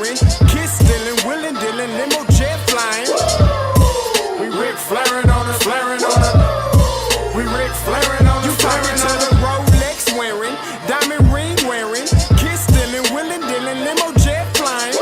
wearing, kiss stealing, willing, dealing, limo jet flying. We Rick flaring on us, flaring on us. We Rick flaring on us, you flaring to the Rolex wearing, diamond ring wearing, kiss stealing, willing, dealing, limo jet flying.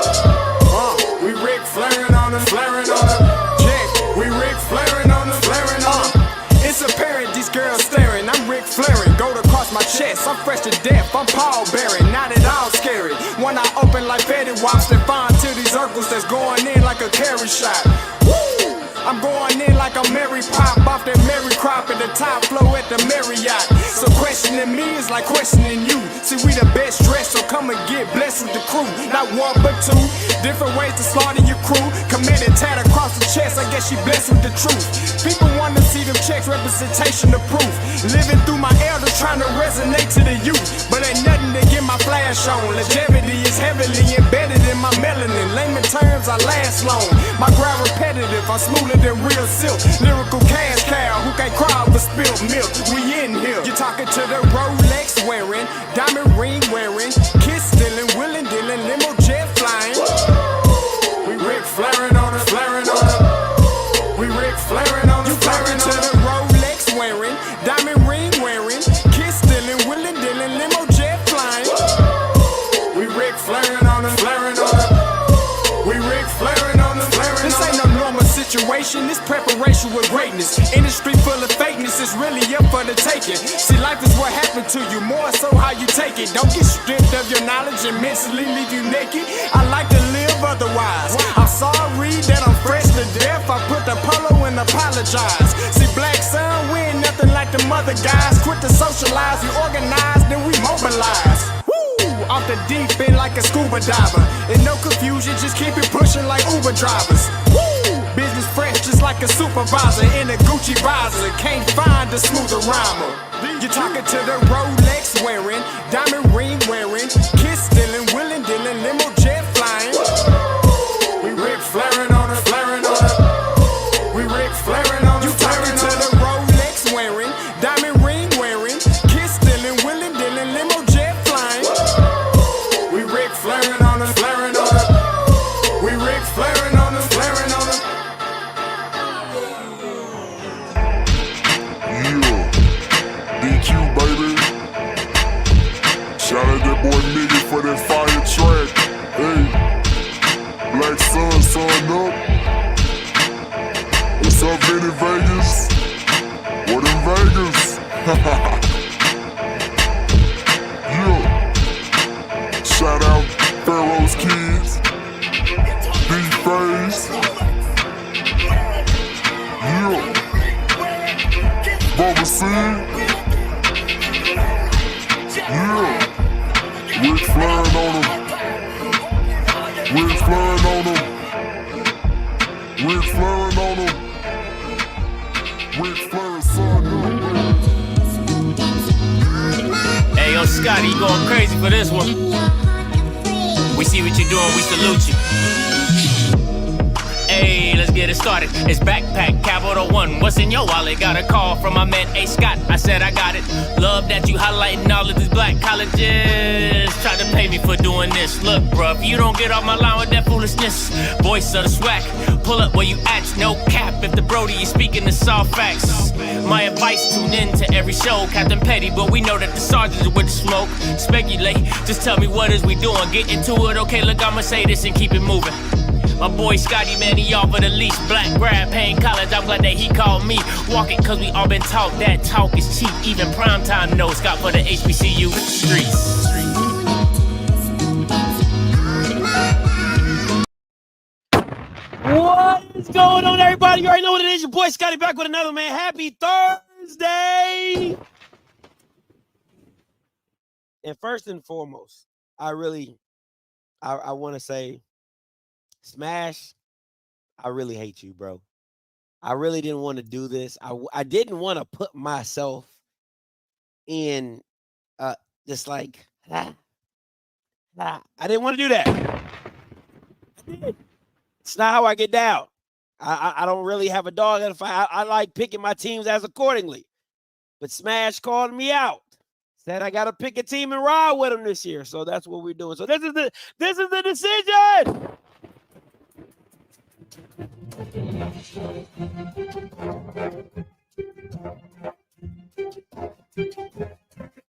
We Rick flaring on us, flaring on us. Jet, we Rick flaring on us, flaring on us. It's apparent these girls staring. I'm Rick flaring, gold across my chest. I'm fresh to death, I'm Paul Bearing, not at all scary. One eye open like Betty Wops, then find to these circles that's going in like a carry shot. Woo! I'm going in like a Mary Pop off that Mary Crop at the top flow at the Marriott. So questioning me is like questioning you. See, we the best dressed, so come and get blessed with the crew. Not one but two, different ways to slaughter your crew. Committed tat across the chest, I guess she blessed with the truth. People want to see them checks, representation of proof. Living through my elders, trying to resonate to the youth. But ain't nothing to get my flash on. Longevity is heavily embedded in my melanin. Layman terms, I last long. My grind repetitive, I'm smoother than real silk. Lyrical cash cow who can't cry over spilled milk. We in here. You're talking to the Rolex wearing, diamond ring wearing, kiss stealing, willing dealing, limo jet flying. We Rick flaring on us, flaring on us. We Rick flaring on us, you flaring to the Rolex wearing, diamond ring wearing, kiss stealing, willing dealing, limo jet flying. We Rick flaring on us, flaring on us. We Rick flaring on us, flaring on us. This ain't no normal situation, this preparation with greatness. Industry full of fakeness, it's really up for the taking. See, life is what happened to you, more so how you take it. Don't get stripped of your knowledge and mentally leave you naked. I like to live otherwise. I'm sorry that I'm fresh to death. I put the polo and apologize. See, Black Sun, we ain't nothing like the mother guys. Quit to socialize, we organize, then we mobilize. Off the deep end like a scuba diver. And no confusion, just keep it pushing like Uber drivers. Woo! Business fresh just like a supervisor in a Gucci visor. Can't find a smoother rhymer. You're talking to the Rolex wearing, diamond ring wearing, kiss stealing, willing dealing, limo jet flying. We Rick flaring on us, flaring on us. We Rick flaring on us. You talking to the Rolex wearing, diamond ring wearing, kiss stealing, willing dealing, limo jet flying. We Rick flaring on us, flaring on us. We Rick flaring on us, flaring on us. Yeah, DQ baby. Shout out that boy Nigga for that fire track. Hey, Black Sun, sun up. What's up, Vinny Vegas? What in Vegas? Yeah. Shout out Pharaoh's Kids, D-Phase, yeah, Bubba C, yeah, Rick flaring on him, Rick flaring on him, Rick flaring on him, Rick flaring son up. Hey, yo, Scotty, you going crazy for this one. We see what you're doing, we salute you. Hey, let's get it started. It's Backpack Capital One. What's in your wallet? Got a call from my man A. Scott. I said I got it. Love that you highlighting all of these black colleges. Try to pay me for doing this. Look, bruh, if you don't get off my line with that foolishness, voice of the swag, pull up where you at. No cap if the Brody is speaking the soft facts. My advice, tune in to every show. Captain Petty, but we know that the sergeants are with the smoke. Speculate, just tell me what is we doing. Get into it, okay, look, I'ma say this and keep it moving. My boy Scotty, man, he offered the least. Black grad, paying college, I'm glad that he called me. Walk it, cause we all been taught that talk is cheap. Even primetime knows Scott for the HBCU streets. What is going on, everybody? You already know what it is. Your boy Scotty back with another, man. Happy Thursday! And first and foremost, I want to say, Smash, I really hate you, bro. I really didn't want to do this. I didn't want to put myself in just like, I didn't want to do that. I did. It's not how I get down. I don't really have a dog in the fight. I like picking my teams as accordingly. But Smash called me out. Said I got to pick a team and ride with him this year. So that's what we're doing. So this is the decision.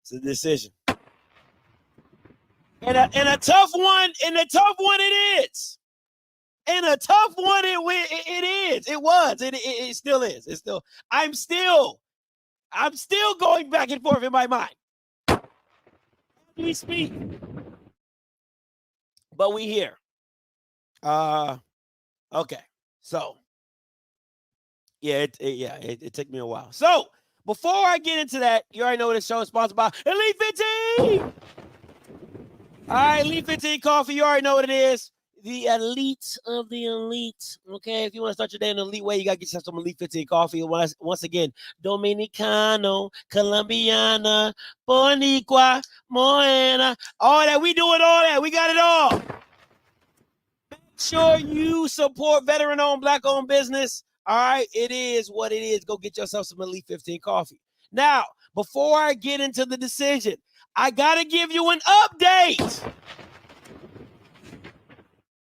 It's a decision. And a tough one, it is. And a tough one, it is. It was. It still is. It's still. I'm still going back and forth in my mind. We speak, but we here. Okay. So, yeah, it took me a while. So before I get into that, you already know this show is sponsored by Elite 15. All right, Elite 15 coffee. You already know what it is. The elite of the elite. Okay, if you want to start your day in an elite way, you got to get yourself some Elite 15 coffee. Once again, Dominicano, Colombiana, Boricua, Moena, all that. We doing all that. We got it all. Make sure you support veteran-owned, black-owned business. All right, it is what it is. Go get yourself some Elite 15 coffee. Now, before I get into the decision, I got to give you an update.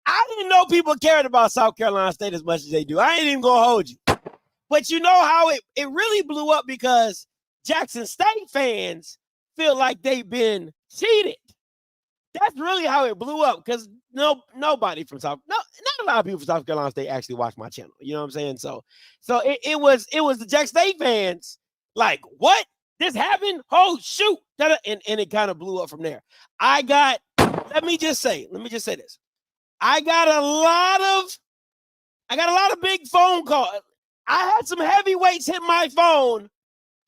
I didn't know people cared about South Carolina State as much as they do. I ain't even going to hold you. But you know how it really blew up because Jackson State fans feel like they've been cheated. That's really how it blew up because not a lot of people from South Carolina State actually watch my channel. You know what I'm saying? So it was the Jackson State fans like, what? This happened? Oh, shoot. And it kind of blew up from there. Let me just say this. I got a lot of big phone calls. I had some heavyweights hit my phone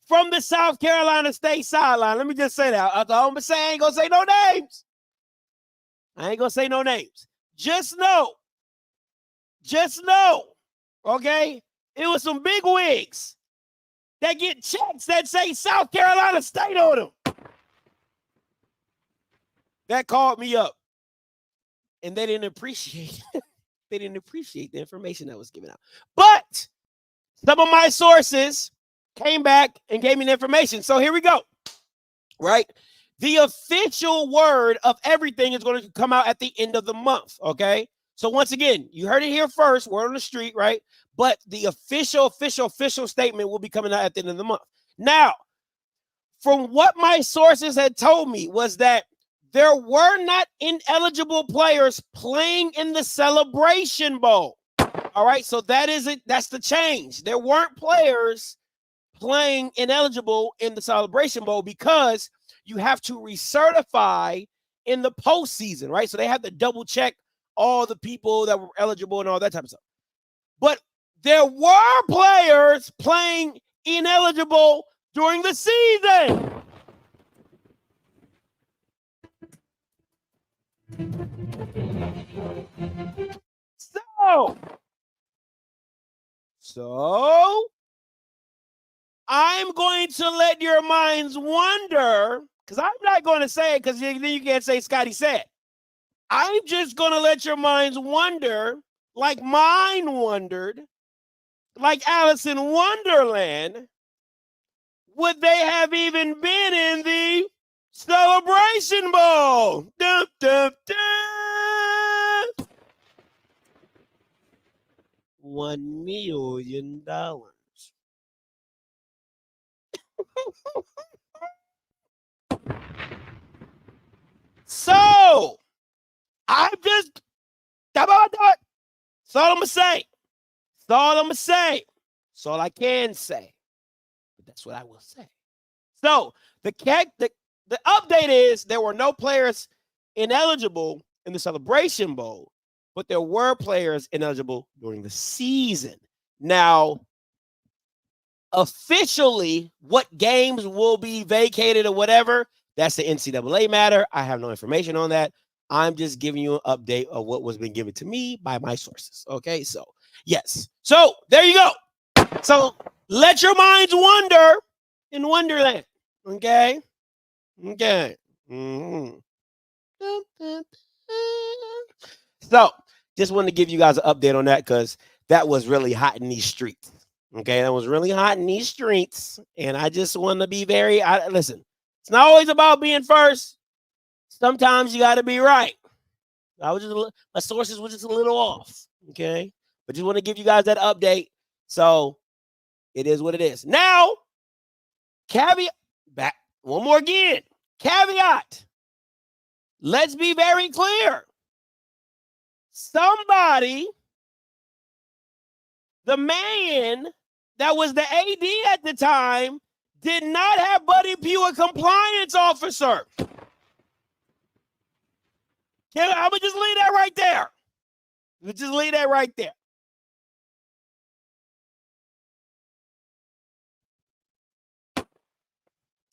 from the South Carolina State sideline. Let me just say that. I'm going to say I ain't going to say no names. I ain't going to say no names. Just know, okay? It was some big wigs that get checks that say South Carolina State on them. That called me up. And they didn't appreciate the information that was given out. But some of my sources came back and gave me the information. So here we go. Right? The official word of everything is going to come out at the end of the month. Okay. So once again, you heard it here first, word on the street, right? But the official statement will be coming out at the end of the month. Now, from what my sources had told me was that there were not ineligible players playing in the Celebration Bowl. All right, so that's the change. There weren't players playing ineligible in the Celebration Bowl because you have to recertify in the postseason, right? So they have to double check all the people that were eligible and all that type of stuff. But there were players playing ineligible during the season. So I'm going to let your minds wonder, because I'm not going to say it because then you can't say Scotty said. I'm just going to let your minds wonder like mine wondered, like Alice in Wonderland. Would they have even been in the Celebration Bowl? Dun, dun, dun. $1 million. So I'm just that's all I'm gonna say. That's all I can say. But that's what I will say. So the update is there were no players ineligible in the Celebration Bowl, but there were players ineligible during the season. Now, officially, what games will be vacated or whatever, that's the NCAA matter. I have no information on that. I'm just giving you an update of what was being given to me by my sources. Okay, so yes. So there you go. So let your minds wander in Wonderland. Okay? Okay. Mm-hmm. So just wanted to give you guys an update on that because that was really hot in these streets. Okay, that was really hot in these streets. And I just want to be listen, it's not always about being first. Sometimes you got to be right. My sources were just a little off. Okay, But just want to give you guys that update. So it is what it is. Now, caveat, back one more again. Caveat. Let's be very clear. Somebody, the man that was the AD at the time, did not have Buddy Pugh, a compliance officer. I'm going to just leave that right there. Just leave that right there.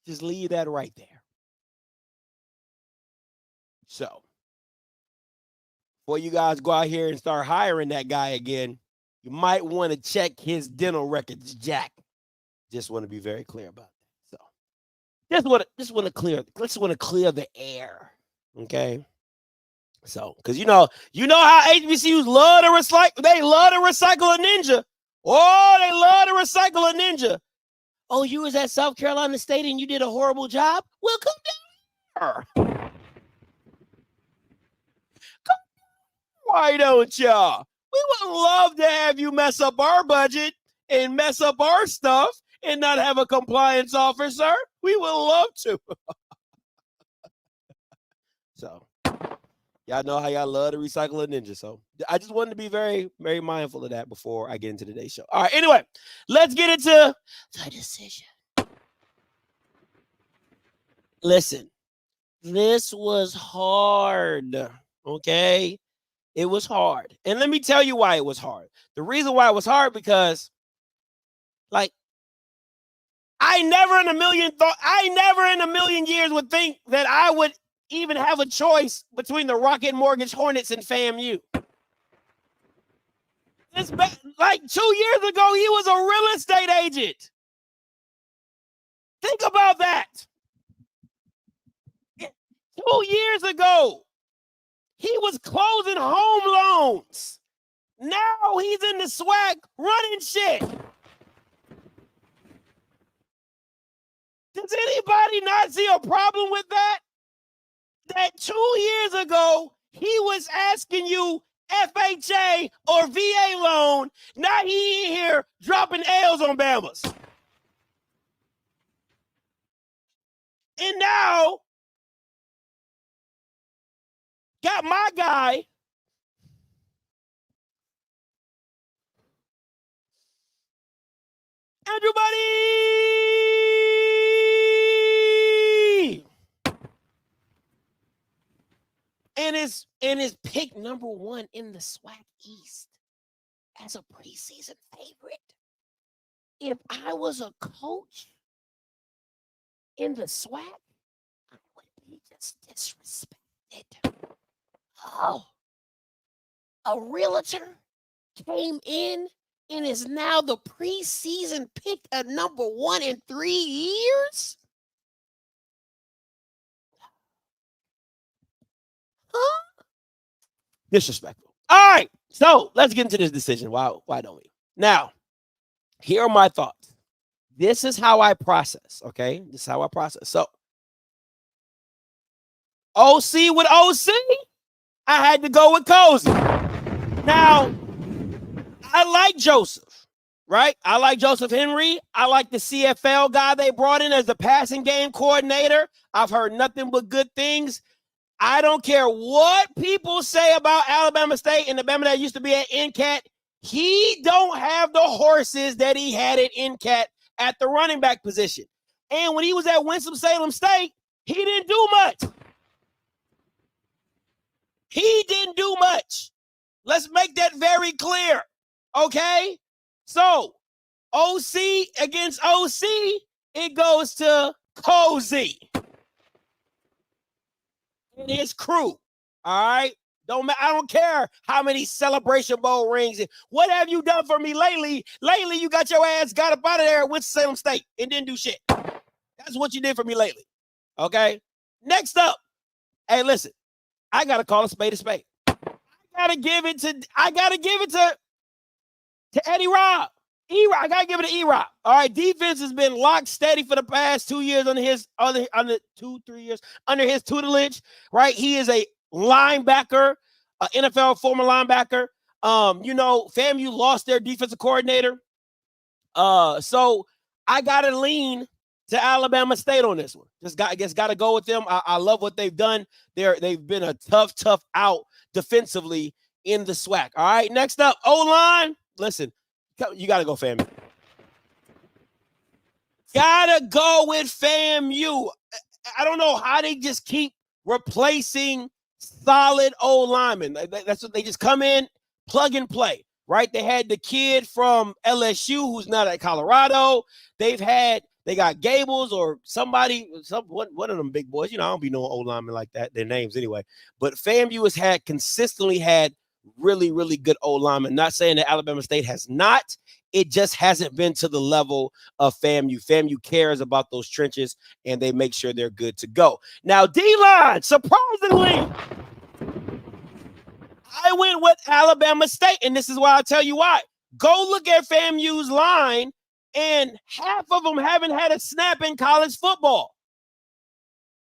Just leave that right there. So, before you guys go out here and start hiring that guy again, you might want to check his dental records, Jack. Just want to be very clear about that. So, just want to clear the air, okay? So, because you know how HBCUs love to recycle. They love to recycle a ninja. Oh, they love to recycle a ninja. Oh, you was at South Carolina State and you did a horrible job? Well, come down here. Why don't y'all? We would love to have you mess up our budget and mess up our stuff and not have a compliance officer. We would love to. So, y'all know how y'all love to recycle a ninja. So, I just wanted to be very, very mindful of that before I get into today's show. All right, anyway, let's get into the decision. Listen, this was hard, okay? It was hard. And let me tell you why it was hard. The reason why it was hard because, like, I never in a million years would think that I would even have a choice between the Rocket Mortgage Hornets and FAMU. Like 2 years ago, he was a real estate agent. Think about that. 2 years ago, he was closing home loans. Now he's in the swag running shit. Does anybody not see a problem with that? That 2 years ago, he was asking you FHA or VA loan. Now he in here dropping L's on Bamas. And now, got my guy Andrew Buddy, and is picked number 1 in the SWAC East as a preseason favorite. If I was a coach in the SWAC, I would be just disrespected. Oh, a realtor came in and is now the preseason pick at number 1 in 3 years? Huh? Disrespectful. All right, so let's get into this decision. Why don't we? Now, here are my thoughts. This is how I process, okay? This is how I process. So, OC with OC, I had to go with Cozy. Now, I like Joseph, right? I like Joseph Henry. I like the CFL guy they brought in as the passing game coordinator. I've heard nothing but good things. I don't care what people say about Alabama State and the Bama that used to be at NCAT. He don't have the horses that he had at NCAT at the running back position. And when he was at Winston-Salem State, he didn't do much. He didn't do much. Let's make that very clear. Okay? So, OC against OC, it goes to Cozy and his crew. All right? I don't care how many Celebration Bowl rings. What have you done for me lately? Lately, you got your ass got up out of there at Winston-Salem State and didn't do shit. That's what you did for me lately. Okay? Next up. Hey, listen. I gotta call a spade a spade. I gotta give it to Eddie Rob. I gotta give it to E-Rob. All right, defense has been locked steady for the past 2 years under his 2-3 years under his tutelage. Right, he is a linebacker, NFL former linebacker. FAMU lost their defensive coordinator. So I gotta lean to Alabama State on this one. Gotta go with them. I love what they've done. They've been a tough out defensively in the SWAC. All right, next up, O-line. Listen, you gotta go FAMU. Gotta go with FAMU. I don't know how they just keep replacing solid O-linemen. That's what they just come in, plug and play, right? They had the kid from LSU who's not at Colorado. They got Gables or one of them big boys. I don't be knowing O-linemen like that, their names anyway. But FAMU has consistently had really, really good O-linemen. Not saying that Alabama State has not. It just hasn't been to the level of FAMU. FAMU cares about those trenches, and they make sure they're good to go. Now, D-line, surprisingly, I went with Alabama State, and this is why I tell you why. Go look at FAMU's line, and half of them haven't had a snap in college football.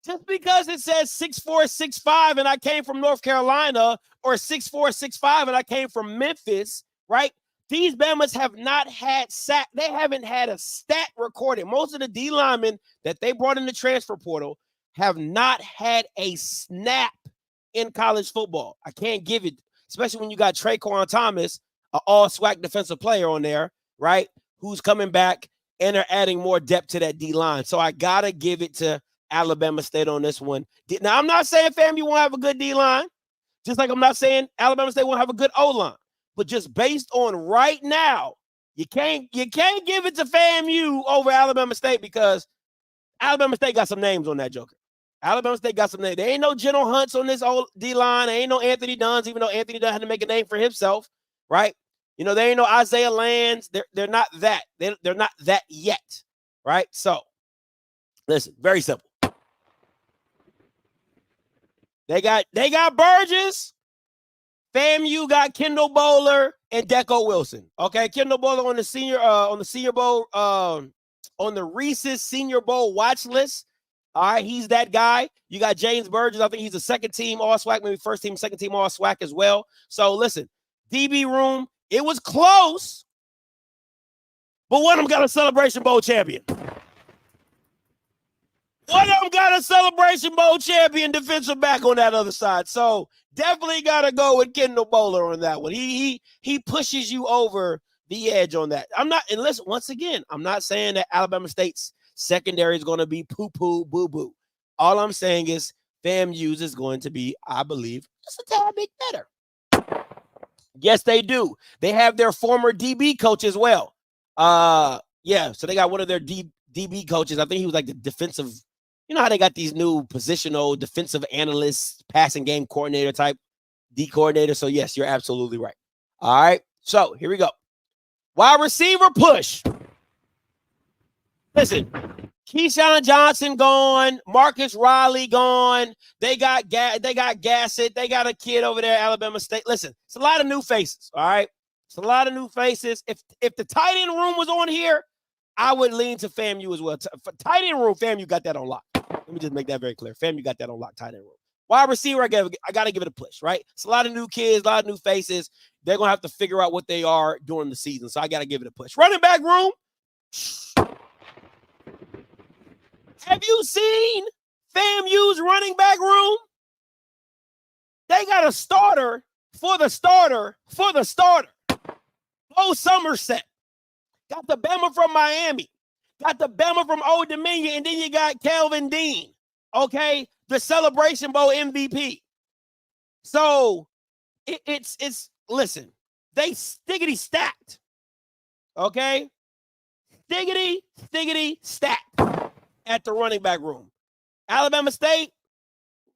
Just because it says 6'4", 6'5", and I came from North Carolina, or 6'4", 6'5", and I came from Memphis, right? These Bamas have not had sack. They haven't had a stat recorded. Most of the D linemen that they brought in the transfer portal have not had a snap in college football. I can't give it, especially when you got Traquan Thomas, an all-SWAC defensive player on there, right, who's coming back, and they're adding more depth to that D line. So I got to give it to Alabama State on this one. Now, I'm not saying FAMU won't have a good D line, just like I'm not saying Alabama State won't have a good O line. But just based on right now, you can't give it to FAMU over Alabama State because Alabama State got some names on that joker. Alabama State got some names. There ain't no General Hunts on this old D-line. There ain't no Anthony Duns, even though Anthony Dunn had to make a name for himself, right? There ain't no Isaiah Lands. They're not that. They're not that yet, right? So, listen, very simple. They got Burgess. FAMU got Kendall Bowler and Deco Wilson. Okay, Kendall Bowler on the Senior Bowl, on the Reese's Senior Bowl watch list. All right, he's that guy. You got James Burgess. I think he's a second team All-SWAC, maybe first team, second team All-SWAC as well. So listen, DB room, it was close, but one of them got a Celebration Bowl champion. One of them got a Celebration Bowl champion defensive back on that other side. So definitely got to go with Kendall Bowler on that one. He pushes you over the edge on that. And listen, once again, I'm not saying that Alabama State's secondary is going to be poo-poo, boo-boo. All I'm saying is FAMU's is going to be, I believe, just a tad bit better. Yes, they do. They have their former DB coach as well. So they got one of their DB coaches. I think he was like the defensive. You know how they got these new positional defensive analysts, passing game coordinator type D coordinator. So, yes, you're absolutely right. All right. So, here we go. Wide receiver push. Listen, Keyshawn Johnson gone. Marcus Riley gone. They got Gassett. They got a kid over there at Alabama State. Listen, it's a lot of new faces. All right. It's a lot of new faces. If the tight end room was on here, I would lean to FAMU as well. For tight end room, FAMU got that on lock. Let me just make that very clear. FAMU got that on lock, tight end room. Wide receiver, I got to give it a push, right? It's a lot of new kids, a lot of new faces. They're going to have to figure out what they are during the season, so I got to give it a push. Running back room. Have you seen FAMU's running back room? They got a starter for the starter for the starter. Bo Somerset. Got the Bama from Miami. Got the Bama from Old Dominion, and then you got Kelvin Dean, okay? The Celebration Bowl MVP. So, listen, they stiggity stacked, okay? Stiggity stacked at the running back room. Alabama State,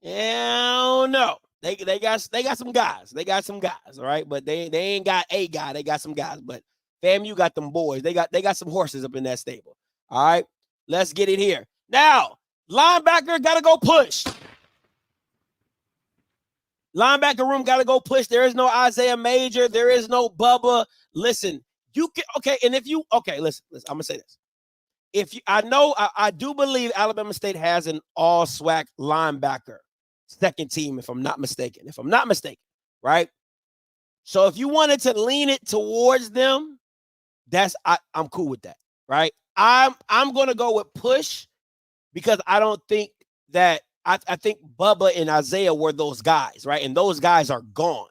I don't know. They got some guys. They got some guys, all right? But they ain't got a guy. They got some guys, but FAMU got them boys. They got some horses up in that stable. All right, let's get it here. Now, linebacker got to go push. Linebacker room got to go push. There is no Isaiah Major. There is no Bubba. Listen, you can, okay, and if you, okay, listen, I'm going to say this. I do believe Alabama State has an all-SWAC linebacker second team, if I'm not mistaken, right? So if you wanted to lean it towards them, I'm cool with that, right? I'm gonna go with push because I don't think that I think Bubba and Isaiah were those guys, right? And those guys are gone.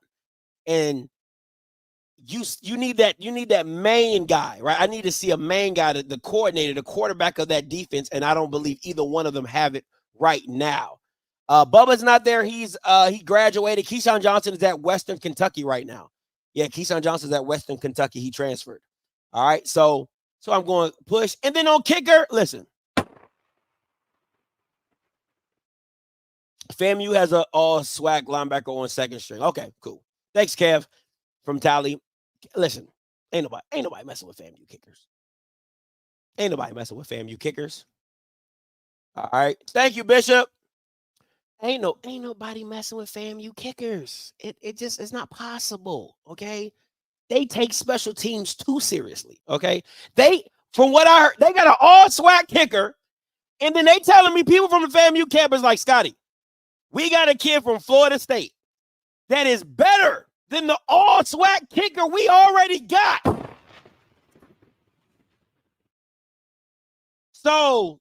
And you need that main guy, right? I need to see a main guy, the coordinator, the quarterback of that defense, and I don't believe either one of them have it right now. Bubba's not there. He graduated. Keyshawn Johnson is at Western Kentucky right now. Yeah, Keyshawn Johnson's at Western Kentucky. He transferred. All right, so I'm going to push. And then on kicker, listen. FAMU has an all-swag linebacker on second string. Okay, cool. Thanks, Kev, from Tally. Listen, ain't nobody messing with FAMU kickers. Ain't nobody messing with FAMU kickers. All right. Thank you, Bishop. Ain't nobody messing with FAMU kickers. It's not possible. Okay. They take special teams too seriously. Okay. From what I heard, they got an all-swag kicker. And then they telling me people from the FAMU campus like, Scotty, we got a kid from Florida State that is better than the all-swag kicker we already got. So,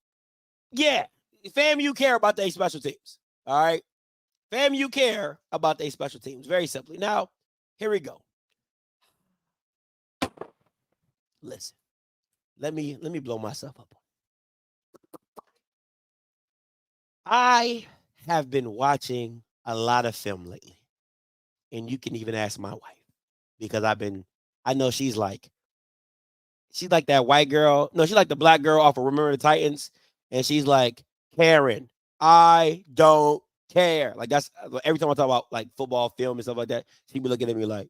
yeah, FAMU care about their special teams. All right? FAMU care about their special teams. Very simply. Now, here we go. Listen, let me blow myself up. I have been watching a lot of film lately. And you can even ask my wife because I know she's like that white girl. No, she's like the black girl off of Remember the Titans. And she's like, Karen, I don't care. Like that's every time I talk about like football film and stuff like that, she be looking at me like,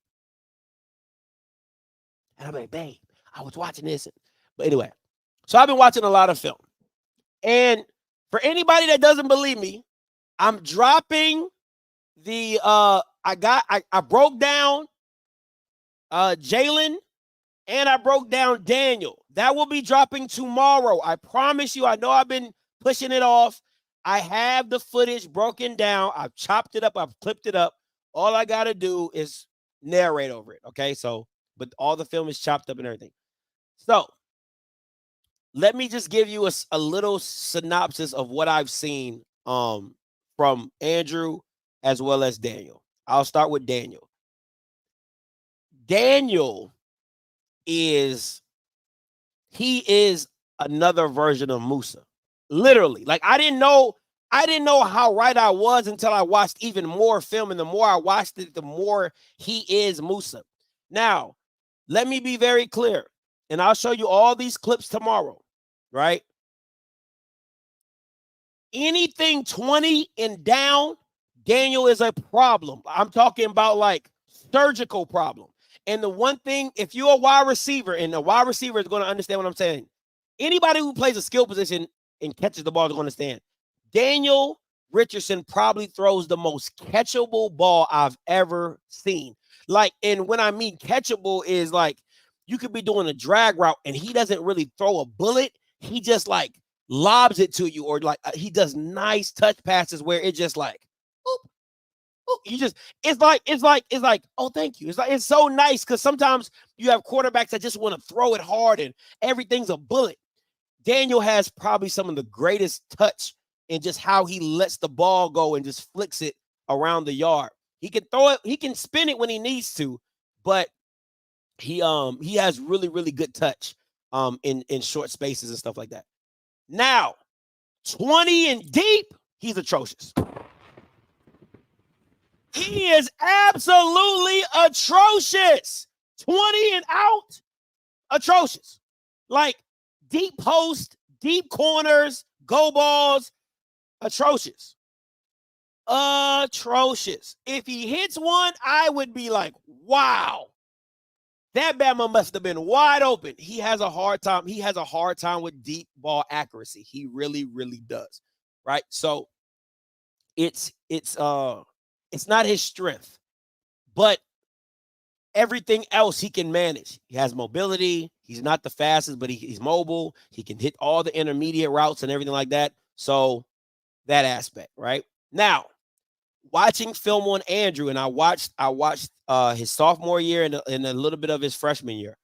and I'm like, babe, I was watching this. But anyway, so I've been watching a lot of film. And for anybody that doesn't believe me, I'm dropping the I broke down Jalen and I broke down Daniel. That will be dropping tomorrow. I promise you. I know I've been pushing it off. I have the footage broken down. I've chopped it up. I've clipped it up. All I got to do is narrate over it. Okay. So, but all the film is chopped up and everything. So let me just give you a little synopsis of what I've seen from Andrew as well as Daniel. I'll start with Daniel. Daniel is another version of Musa. Literally. Like I didn't know how right I was until I watched even more film. And the more I watched it, the more he is Musa. Now, let me be very clear. And I'll show you all these clips tomorrow, right? Anything 20 and down, Daniel is a problem. I'm talking about like surgical problem. And the one thing, if you're a wide receiver, and a wide receiver is going to understand what I'm saying, anybody who plays a skill position and catches the ball is going to understand. Daniel Richardson probably throws the most catchable ball I've ever seen. Like, and when I mean catchable is like, you could be doing a drag route and he doesn't really throw a bullet. He just like lobs it to you, or like he does nice touch passes where it just like, oop, oop. It's like, oh, thank you. It's so nice because sometimes you have quarterbacks that just want to throw it hard and everything's a bullet. Daniel has probably some of the greatest touch in just how he lets the ball go and just flicks it around the yard. He can throw it, he can spin it when he needs to, but he has really, really good touch in short spaces and stuff like that. Now, 20 and deep, he's atrocious. He is absolutely atrocious. 20 and out, atrocious. Like deep post, deep corners, go balls, atrocious. Atrocious. If he hits one, I would be like, wow. That Bama must have been wide open. He has a hard time. He has a hard time with deep ball accuracy. He really, really does. Right? So it's not his strength, but everything else he can manage. He has mobility. He's not the fastest, but he's mobile. He can hit all the intermediate routes and everything like that. So that aspect, right? Now, watching film on Andrew, and I watched his sophomore year and a little bit of his freshman year.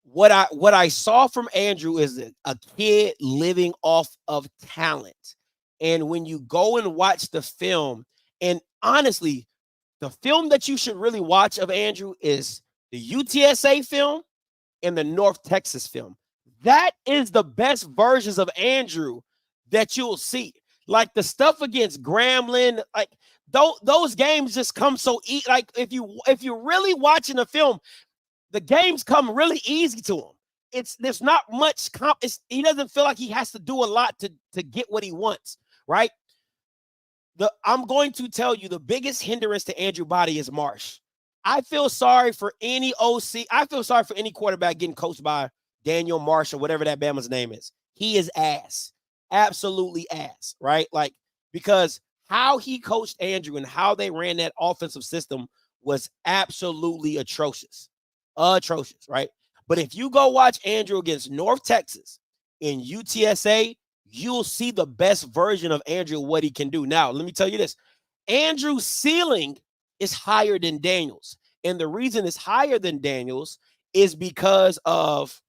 What I saw from Andrew is a kid living off of talent. And when you go and watch the film, and honestly, the film that you should really watch of Andrew is the UTSA film and the North Texas film. That is the best versions of Andrew that you'll see. Like the stuff against Grambling, like those games just come so easy. Like if you're really watching the film, the games come really easy to him. There's not much he doesn't feel like he has to do a lot to get what he wants, right? I'm going to tell you the biggest hindrance to Andrew Body is Marsh. I feel sorry for any OC. I feel sorry for any quarterback getting coached by Daniel Marsh or whatever that Bama's name is. He is ass. Absolutely ass, right? Like, because how he coached Andrew and how they ran that offensive system was absolutely atrocious. Atrocious, right? But if you go watch Andrew against North Texas in UTSA, you'll see the best version of Andrew, what he can do. Now, let me tell you this. Andrew's ceiling is higher than Daniel's. And the reason it's higher than Daniel's is because of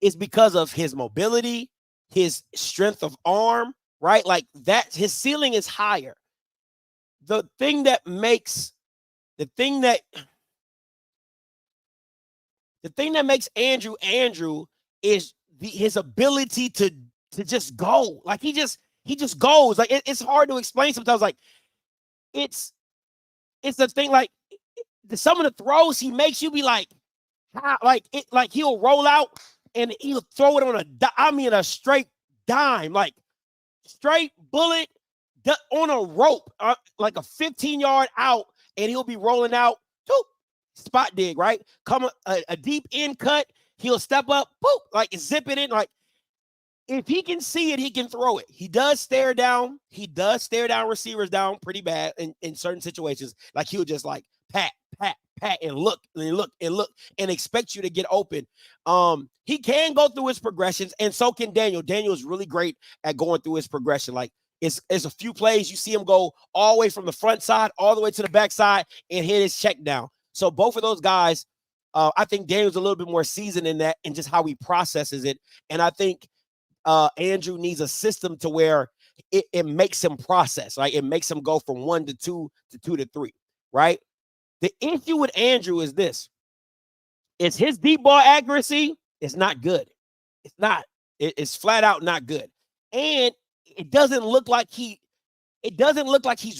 his mobility, his strength of arm, right? Like that, his ceiling is higher. The thing that makes Andrew is his ability to just go. Like he just goes. Like it's hard to explain sometimes. Like it's the thing. Like some of the throws he makes, you be like, how? Like he'll roll out and he'll throw it on a straight dime, like straight bullet on a rope, like a 15-yard out, and he'll be rolling out. Boop, spot dig, right? Come a deep in cut, he'll step up, boop, like zip it in. Like if he can see it, he can throw it. He does stare down receivers down pretty bad in certain situations. Like he'll just like pat, and look and expect you to get open. He can go through his progressions, and so can Daniel. Daniel is really great at going through his progression. Like it's a few plays you see him go all the way from the front side all the way to the back side and hit his check down. So both of those guys, I think Daniel's a little bit more seasoned in that and just how he processes it. And I think Andrew needs a system to where it makes him process, right? It makes him go from 1 to 2 to 2 to 3, right? The issue with Andrew is this. It's his deep ball accuracy is not good. It's not. It's flat out not good. And it doesn't look like he's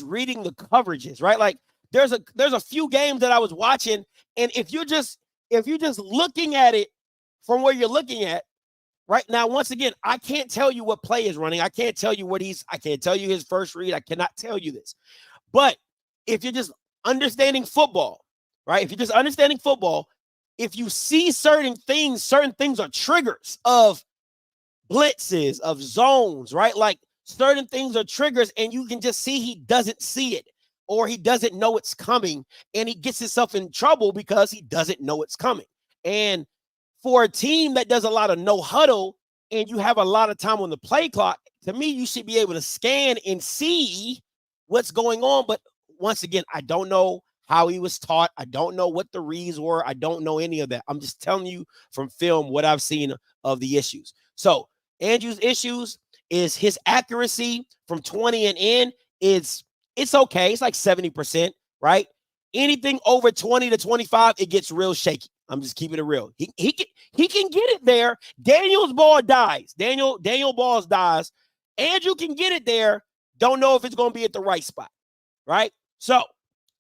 reading the coverages, right? Like there's a few games that I was watching, and if you're just looking at it from where you're looking at right now, once again, I can't tell you what play is running. I can't tell you I can't tell you his first read. I cannot tell you this. But if you're just understanding football, right? If you're just understanding football, if you see certain things are triggers of blitzes, of zones, right? Like certain things are triggers, and you can just see he doesn't see it, or he doesn't know it's coming, and he gets himself in trouble because he doesn't know it's coming. And for a team that does a lot of no huddle and you have a lot of time on the play clock, to me, you should be able to scan and see what's going on. But once again, I don't know how he was taught. I don't know what the reads were. I don't know any of that. I'm just telling you from film what I've seen of the issues. So Andrew's issues is his accuracy from 20 and in it's okay. It's like 70%, right? Anything over 20 to 25, it gets real shaky. I'm just keeping it real. He can get it there. Daniel's ball dies. Daniel balls dies. Andrew can get it there. Don't know if it's going to be at the right spot, right? So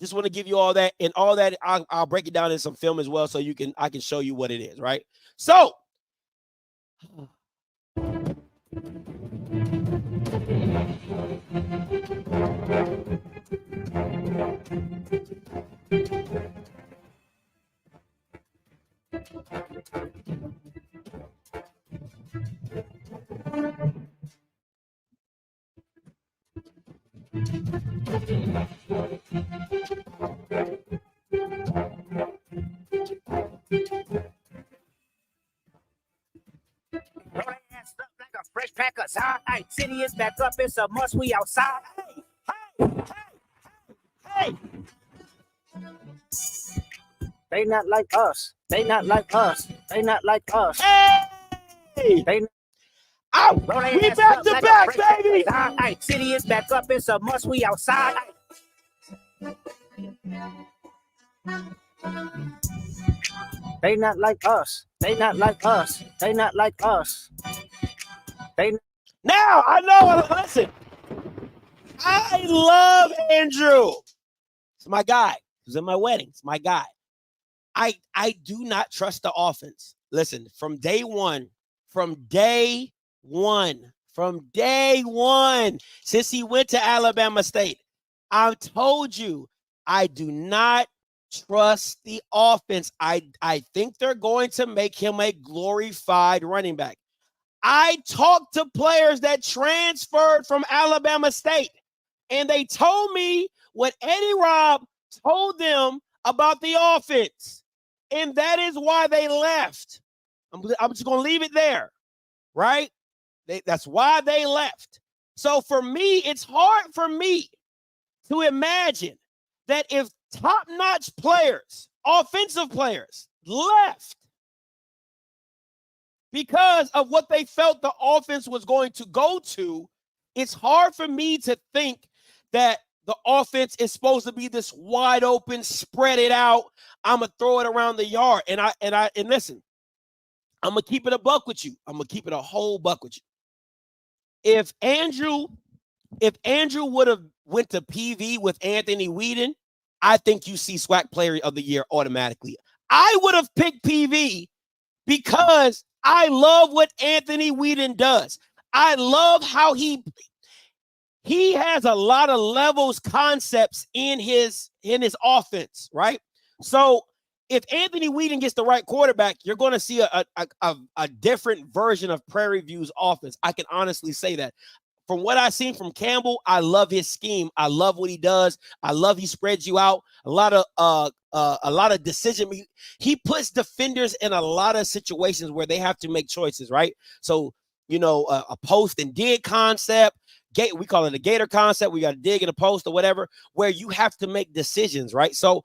just want to give you all that, and all that I'll break it down in some film as well, so I can show you what it is, right? So Fresh pack of City is back up, it's a must, we outside. Hey, They not like us. They not like us. They not like us. Hey! They We back to back, baby! City is back up. It's a must. We outside. They not like us. They not like us. They not like us. Now, I know, listen. I love Andrew. It's my guy. He was in my wedding. It's my guy. I do not trust the offense. Listen, from day one, since he went to Alabama State, I've told you, I do not trust the offense. I think they're going to make him a glorified running back. I talked to players that transferred from Alabama State, and they told me what Eddie Robb told them about the offense, and that is why they left. I'm just going to leave it there, right? That's why they left. So for me, it's hard for me to imagine that if top-notch players, offensive players, left because of what they felt the offense was going to go to, it's hard for me to think that the offense is supposed to be this wide open, spread it out. I'm gonna throw it around the yard. And listen, I'm gonna keep it a buck with you. I'm gonna keep it a whole buck with you. If Andrew would have went to PV with Anthony Whedon, I think you see SWAC Player of the Year automatically. I would have picked PV because I love what Anthony Whedon does. I love how he has a lot of levels, concepts in his offense, right? So if Anthony Whedon gets the right quarterback, you're going to see a different version of Prairie View's offense. I can honestly say that. From what I've seen from Campbell, I love his scheme. I love what he does. I love he spreads you out. A lot of decision. He puts defenders in a lot of situations where they have to make choices, right? So, a post and dig concept. We call it a gator concept. We got to dig in a post or whatever, where you have to make decisions, right? So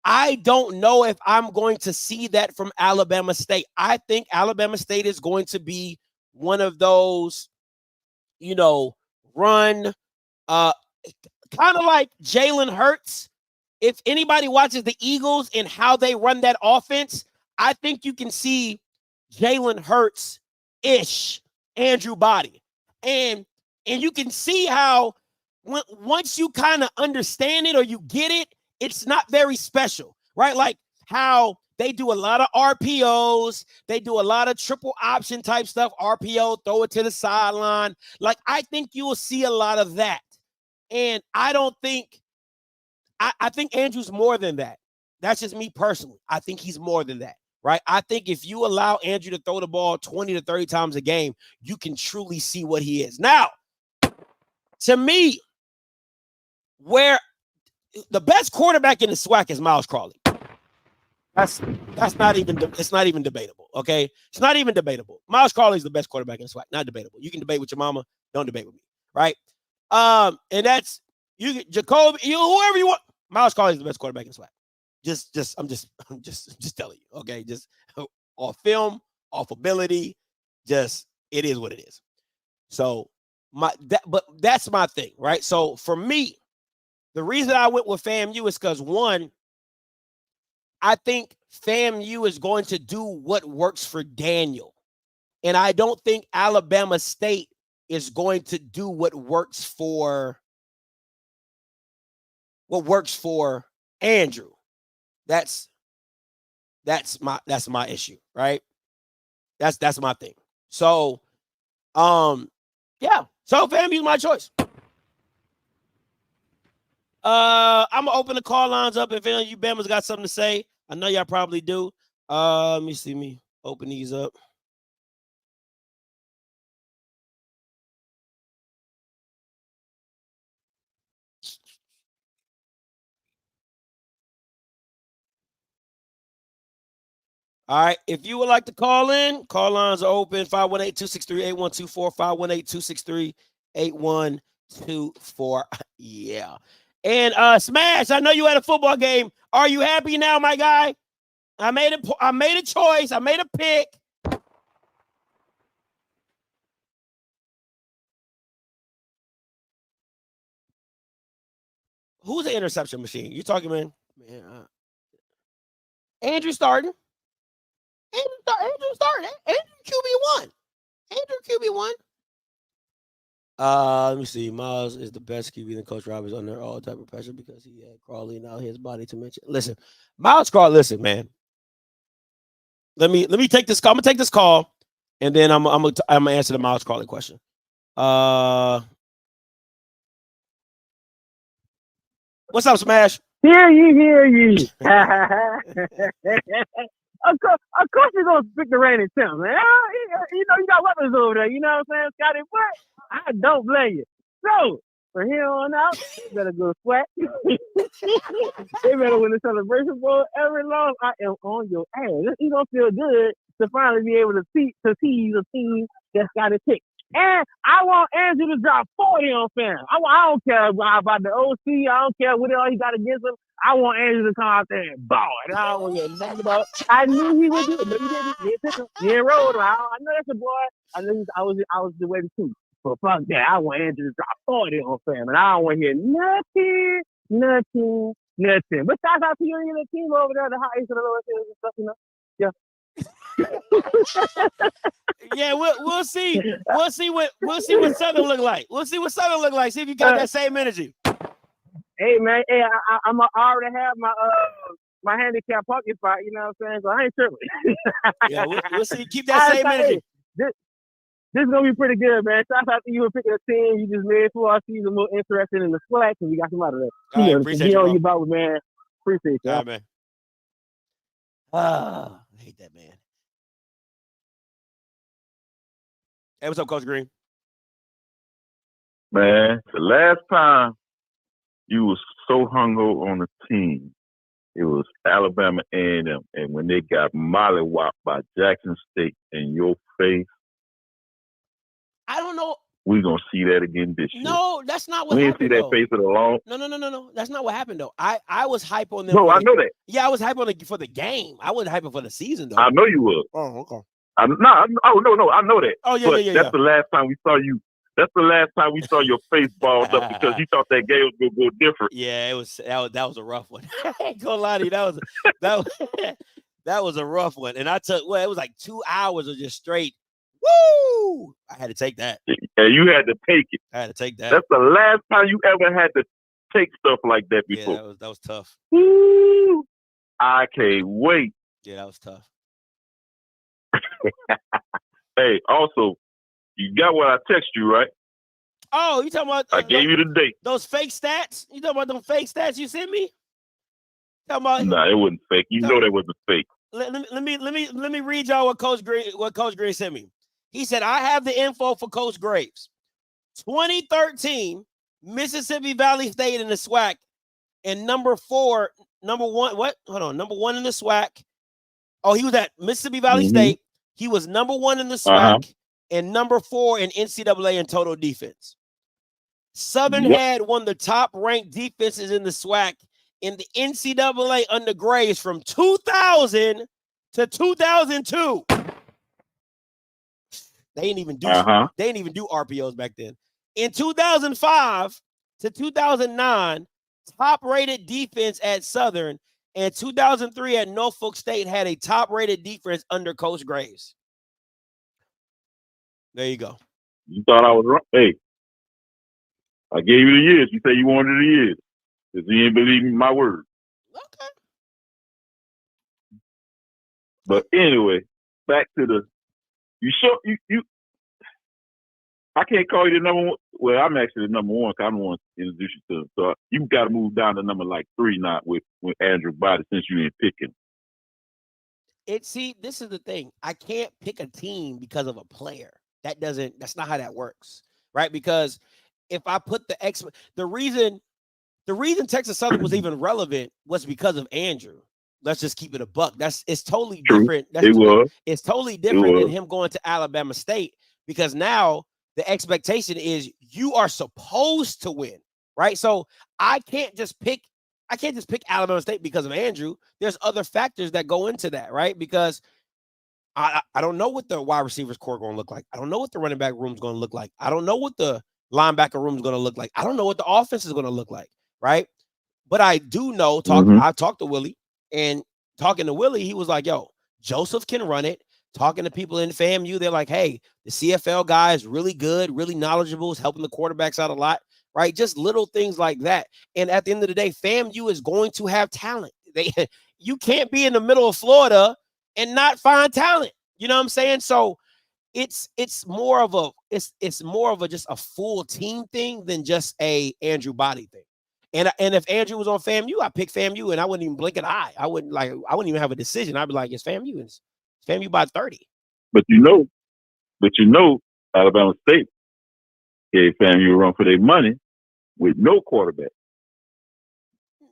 I don't know if I'm going to see that from Alabama State. I think Alabama State is going to be one of those, run, kind of like Jalen Hurts. If anybody watches the Eagles and how they run that offense, I think you can see Jalen Hurts-ish Andrew Body. And you can see how once you kind of understand it or you get it, it's not very special, right? Like how they do a lot of RPOs. They do a lot of triple option type stuff. RPO, throw it to the sideline. Like, I think you will see a lot of that. And I think Andrew's more than that. That's just me personally. I think he's more than that, right? I think if you allow Andrew to throw the ball 20 to 30 times a game, you can truly see what he is. Now, to me, where the best quarterback in the SWAC is Miles Crawley. It's not even debatable, okay? It's not even debatable. Miles Crawley is the best quarterback in the SWAC. Not debatable. You can debate with your mama. Don't debate with me, right? And that's Jacoby, whoever you want. Miles Crawley is the best quarterback in the SWAC. I'm just telling you, okay? Just off film, off ability, it is what it is. So but that's my thing, right? So for me, the reason I went with FAMU is because, one, I think FAMU is going to do what works for Daniel. And I don't think Alabama State is going to do what works for Andrew. That's my issue, right? That's my thing. So, yeah. So FAMU is my choice. I'm gonna open the call lines up. If any of you Bama's got something to say, I know y'all probably do. Let me open these up. All right. If you would like to call in, call lines are open. 518-263-8124, 518-263-8124. Yeah. And Smash, I know you had a football game. Are you happy now, my guy? I made a choice. I made a pick. Who's the interception machine? You talking, man? Andrew starting. Andrew starting. Andrew QB1. Andrew QB1. Let me see. Miles is the best QB than Coach Roberts under all type of pressure because he had Crawley now his body to mention. Listen, Miles Crawley. Listen, man. Let me take this call. I'm gonna take this call, and then I'm gonna answer the Miles Crawley question. What's up, Smash? Hear ye. Of course you're gonna pick the reigning champ, man. You know you got weapons over there. You know what I'm saying, Scotty? But I don't blame you. So from here on out, you better go sweat. They better win the celebration bowl. Every loss, I am on your ass. You don't feel good to finally be able to tease a team that's got a pick. And I want Andrew to drop 40 on fam. I don't care about the OC. I don't care what all he got against him. I want Andrew to come out there and ball. And I don't want to get nothing about it. I knew he would do it, but he didn't. He didn't pick him. He didn't roll him. I know that's a boy. I knew I was the way to see. But fuck that. I want Andrew to drop 40 on fam. And I don't want to hear nothing. But shout out to you and your team over there, the high East and the lower and stuff, you know? Yeah. Yeah, we'll see. We'll see what Southern look like. We'll see what Southern look like. See if you got that same energy. Hey man, hey, I already have my handicap parking spot. You know what I'm saying? So I ain't tripping. Yeah, we'll see. Keep that same energy. This is gonna be pretty good, man. Shout out to you for picking a team. You just made for our season more interesting in the slack, and we got some out of that. All right, appreciate you, on your boat, man. Appreciate you. All right, man. I hate that man. Hey, what's up, Coach Green? Man, the last time you was so hungover on the team, it was Alabama A&M, and when they got mollywopped by Jackson State in your face, I don't know. We're going to see that again this year. No, that's not what we happened. We didn't see that face of the long. No. That's not what happened, though. I was hype on them. No, I know that. Yeah, I was hype on for the game. I wasn't hyping for the season, though. I know you was. Oh, okay. No, I know that. Oh, yeah. That's the last time we saw you. That's the last time we saw your face balled up because you thought that game was gonna go different. Yeah, that was a rough one. I ain't gonna lie to you, that was a rough one. And it was like 2 hours of just straight. Woo! I had to take that. Yeah, you had to take it. I had to take that. That's the last time you ever had to take stuff like that before. Yeah, that was tough. Woo! I can't wait. Yeah, that was tough. Hey, also, you got what I text you, right? Oh, you talking about? I gave you the date. Those fake stats? You talking about them fake stats you sent me? Nah, it wasn't fake. You know that wasn't fake. Let me read y'all what Coach Green sent me. He said, I have the info for Coach Graves. 2013, Mississippi Valley State in the SWAC, and number one in the SWAC. Oh, he was at Mississippi Valley State. He was number one in the SWAC and number 4 in NCAA in total defense. Southern had one of the top-ranked defenses in the SWAC in the NCAA under Graves from 2000 to 2002. They didn't even do RPOs back then. In 2005 to 2009, top-rated defense at Southern, and 2003 at Norfolk State had a top-rated defense under Coach Graves. There you go. You thought I was wrong? Hey, I gave you the years. You said you wanted the years because you didn't believe me my word. Okay. But anyway, back to the. You. I can't call you the number one. Well, I'm actually the number one because I'm the one to introduce you to him. So you've got to move down to number like 3 now with Andrew Body since you ain't picking. This is the thing. I can't pick a team because of a player. That's not how that works, right? Because if I put the reason Texas Southern was even relevant was because of Andrew. Let's just keep it a buck. It's totally different. It's totally different than him going to Alabama State because now the expectation is you are supposed to win, right? So I can't just pick I can't just pick Alabama State because of Andrew. There's other factors that go into that, right? Because I don't know what the wide receivers core going to look like. I don't know what the running back room is going to look like. I don't know what the linebacker room is going to look like. I don't know what the offense is going to look like, right? But I do know, I talked to Willie, and talking to Willie, he was like, yo, Joseph can run it. Talking to people in FAMU, they're like, hey, the CFL guy is really good, really knowledgeable, is helping the quarterbacks out a lot, right? Just little things like that. And at the end of the day, FAMU is going to have talent. You can't be in the middle of Florida and not find talent. You know what I'm saying? So it's more of a just a full team thing than just a Andrew Body thing. And if Andrew was on FAMU, I pick FAMU, and I wouldn't even blink an eye. I wouldn't even have a decision. I'd be like, it's FAMU. It's FAMU by 30. But you know, Alabama State gave FAMU a run for their money with no quarterback.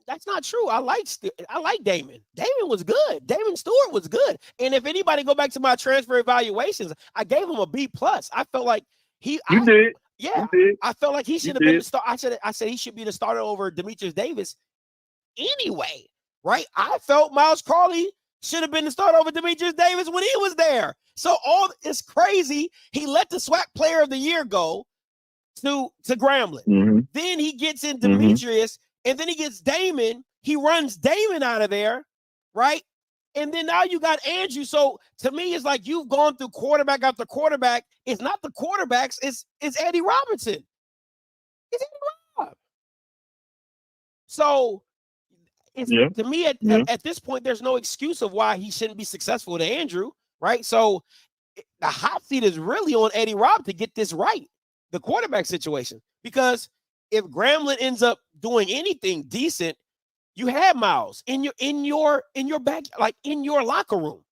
That's not true. I like Damon. Damon was good. Damon Stewart was good. And if anybody go back to my transfer evaluations, I gave him a B+. I felt like You did. Yeah, you did. I felt like he should have been the start. I said he should be the starter over Demetrius Davis anyway, right? I felt Miles Crawley should have been the starter over Demetrius Davis when he was there. So it's crazy. He let the SWAC Player of the Year go to Grambling. Mm-hmm. Then he gets in Demetrius, and then he gets Damon. He runs Damon out of there, right? And then now you got Andrew. So to me, it's like you've gone through quarterback after quarterback. It's not the quarterbacks. It's Eddie Robinson. It's Eddie Rob. So to me, at this point, there's no excuse of why he shouldn't be successful to Andrew, right? So the hot seat is really on Eddie Rob to get this right, the quarterback situation. Because if Grambling ends up doing anything decent, you have Miles in your back, like in your locker room.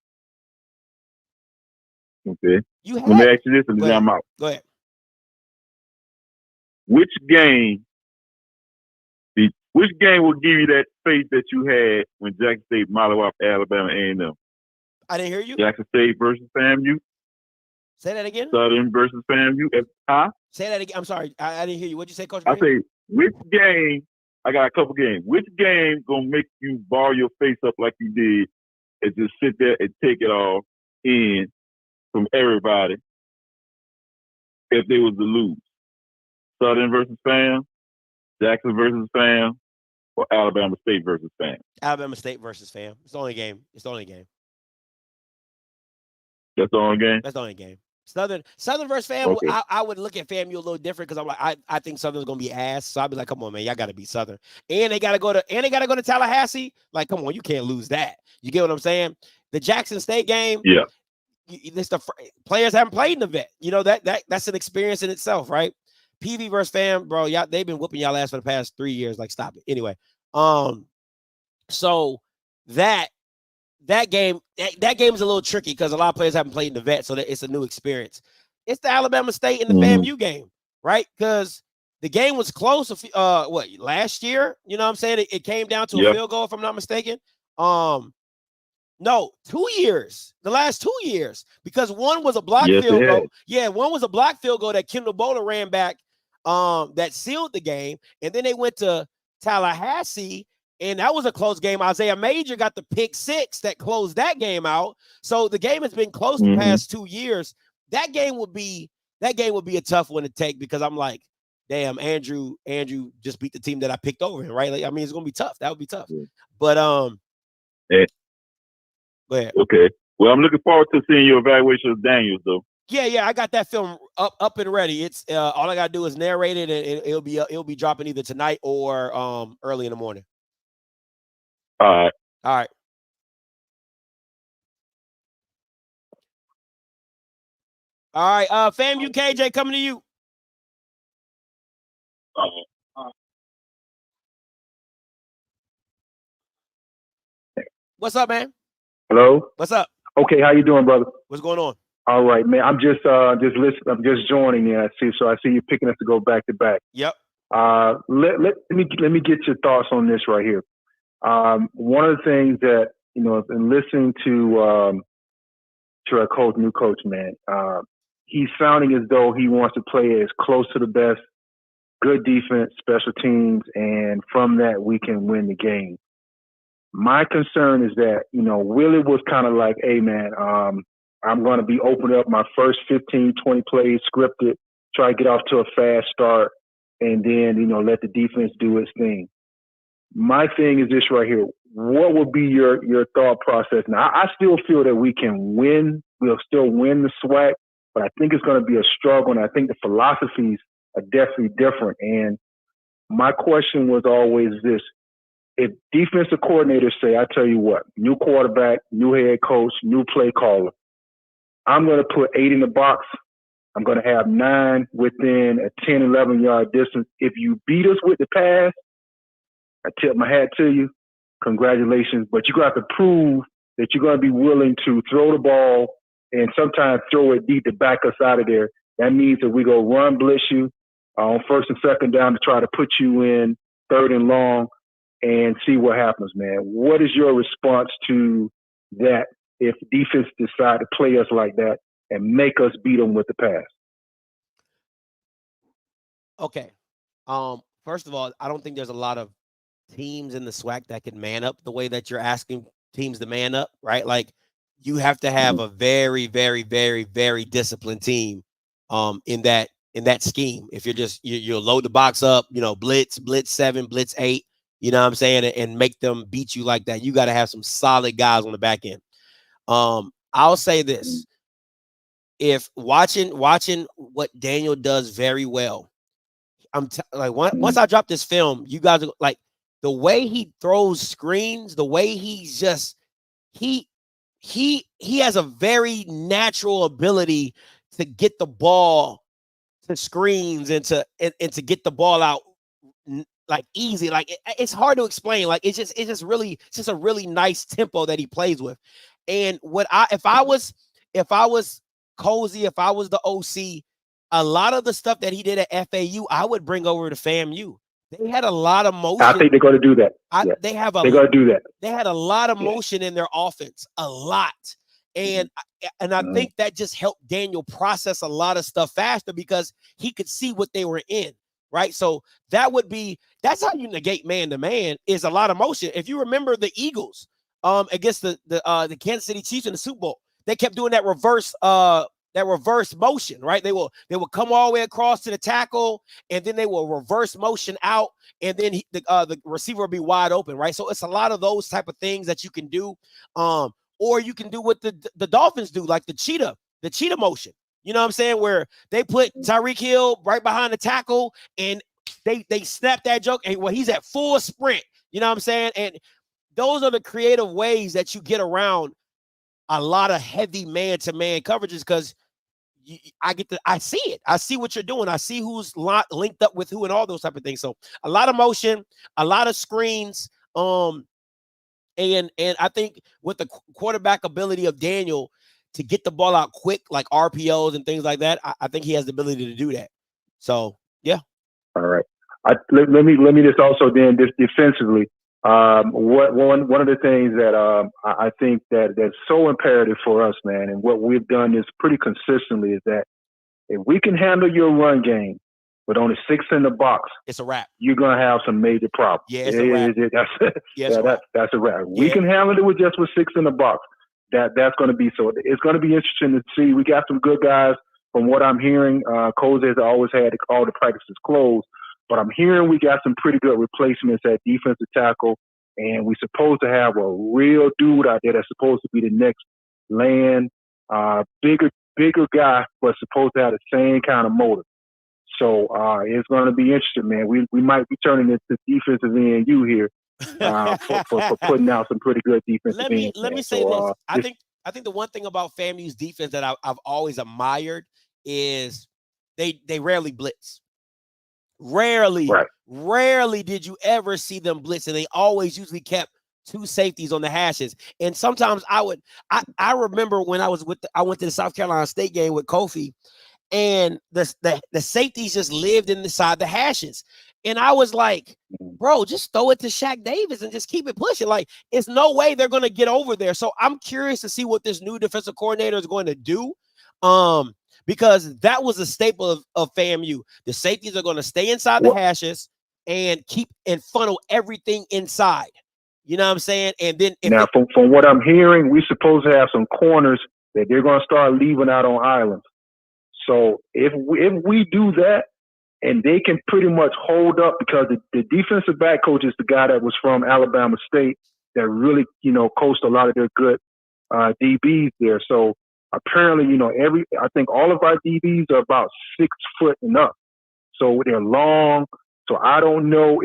Okay. Let me ask you this and then I'm out. Go ahead. Which game will give you that faith that you had when Jackson State mollywopped Alabama A&M? I didn't hear you. Jackson State versus FAMU. Say that again. Southern versus FAMU. Huh? Say that again. I'm sorry. I didn't hear you. What'd you say, Coach? I say, which game? I got a couple games. Which game gonna make you ball your face up like you did and just sit there and take it all in from everybody if they was to lose? Southern versus FAM, Jackson versus FAM, or Alabama State versus FAM? Alabama State versus FAM. It's the only game. That's the only game? That's the only game. Southern versus FAM, okay. I would look at FAMU a little different because I'm like, I think Southern's gonna be ass. So I'd be like, come on, man, y'all gotta beat Southern. And they gotta go to Tallahassee. Like, come on, you can't lose that. You get what I'm saying? The Jackson State game, players haven't played in the vet. You know, that's an experience in itself, right? PV versus FAM, bro, y'all, they've been whooping y'all ass for the past 3 years. Like, stop it. Anyway, so that game is a little tricky because a lot of players haven't played in the vet, so that it's a new experience. It's the Alabama State and the FAMU game, right? Because the game was close. Last year? You know what I'm saying? It came down to a field goal, if I'm not mistaken. No, 2 years. The last 2 years, because one was a block field goal. Yeah, one was a block field goal that Kendall Bowler ran back, that sealed the game, and then they went to Tallahassee. And that was a close game. Isaiah Major got the pick 6 that closed that game out. So the game has been close the past 2 years. That game would be a tough one to take because I'm like, damn, Andrew just beat the team that I picked over him, right? Like, I mean, it's gonna be tough. That would be tough. But go ahead. Okay. Well, I'm looking forward to seeing your evaluation of Daniels, though. Yeah, I got that film up and ready. It's all I gotta do is narrate it, and it'll be dropping either tonight or early in the morning. All right. FAMU KJ coming to you. What's up, man? Hello. What's up? Okay, how you doing, brother? What's going on? All right, man. I'm just listening. I'm just joining you. I see you picking us to go back to back. Yep. Let me get your thoughts on this right here. One of the things that, you know, I've been listening to our new coach, man, he's sounding as though he wants to play as close to the best good defense, special teams, and from that we can win the game. My concern is that, Willie was kind of like, hey, man, I'm going to be opening up my first 15, 20 plays scripted, try to get off to a fast start, and then, let the defense do its thing. My thing is this right here. What would be your thought process? Now, I still feel that we can win. We'll still win the SWAC, but I think it's going to be a struggle, and I think the philosophies are definitely different. And my question was always this. If defensive coordinators say, I tell you what, new quarterback, new head coach, new play caller, I'm going to put 8 in the box. I'm going to have 9 within a 10, 11-yard distance. If you beat us with the pass, I tip my hat to you. Congratulations. But you're going to have to prove that you're going to be willing to throw the ball and sometimes throw it deep to back us out of there. That means that we go run blitz you on first and second down to try to put you in third and long and see what happens, man. What is your response to that if defense decide to play us like that and make us beat them with the pass? Okay. First of all, I don't think there's a lot of teams in the SWAC that can man up the way that you're asking teams to man up, right? Like, you have to have a very, very, very, very disciplined team in that scheme. If you'll load the box up, blitz 7, blitz 8, you know what I'm saying, and make them beat you like that. You got to have some solid guys on the back end. I'll say this. If watching what Daniel does very well, once I drop this film, you guys are like, the way he throws screens, the way he's just he has a very natural ability to get the ball to screens and to get the ball out like easy. Like it's hard to explain. Like it's just a really nice tempo that he plays with. And if I was Cozy, if I was the OC, a lot of the stuff that he did at FAU, I would bring over to FAMU. They had a lot of motion. I think they're going to do that. They're going to do that. They had a lot of motion in their offense, a lot. And I think that just helped Daniel process a lot of stuff faster because he could see what they were in, right? So that's how you negate man-to-man is a lot of motion. If you remember the Eagles against the Kansas City Chiefs in the Super Bowl, they kept doing that reverse motion, right? They will come all the way across to the tackle, and then they will reverse motion out, and then the receiver will be wide open, right? So it's a lot of those type of things that you can do, or you can do what the Dolphins do, like the cheetah motion. You know what I'm saying? Where they put Tyreek Hill right behind the tackle, and they snap that joke, and he's at full sprint. You know what I'm saying? And those are the creative ways that you get around a lot of heavy man-to-man coverages because I see it. I see what you're doing. I see who's linked up with who and all those type of things. So a lot of motion, a lot of screens. And I think with the quarterback ability of Daniel to get the ball out quick, like RPOs and things like that, I think he has the ability to do that. So yeah. All right. Let me just also then defensively. One of the things that I think that's so imperative for us, man, and what we've done is pretty consistently is that if we can handle your run game with only 6 in the box, it's a wrap. You're gonna have some major problems. Yeah, it's a wrap. That's a wrap. We can handle it with 6 in the box. That's going to be so. It's going to be interesting to see. We got some good guys from what I'm hearing. Cozy has always had all the practices closed. But I'm hearing we got some pretty good replacements at defensive tackle, and we're supposed to have a real dude out there that's supposed to be the next Land, bigger guy, but supposed to have the same kind of motor. So it's going to be interesting, man. We might be turning into defensive end here for putting out some pretty good defensive ends. Let me say this. I think the one thing about FAMU's defense that I've always admired is they rarely blitz. Rarely did you ever see them blitz, and they always usually kept 2 safeties on the hashes. And sometimes I remember when I went to the South Carolina State game with Kofi, and the safeties just lived inside the hashes. And I was like, bro, just throw it to Shaq Davis and just keep it pushing. Like, it's no way they're going to get over there. So I'm curious to see what this new defensive coordinator is going to do. because that was a staple of FAMU. The safeties are going to stay inside the hashes and keep and funnel everything inside. You know what I'm saying? And then now, from what I'm hearing, we're supposed to have some corners that they're going to start leaving out on islands. So if we do that, and they can pretty much hold up, because the defensive back coach is the guy that was from Alabama State that really, coached a lot of their good DBs there. So apparently, I think all of our DBs are about 6 foot and up. So they're long. So I don't know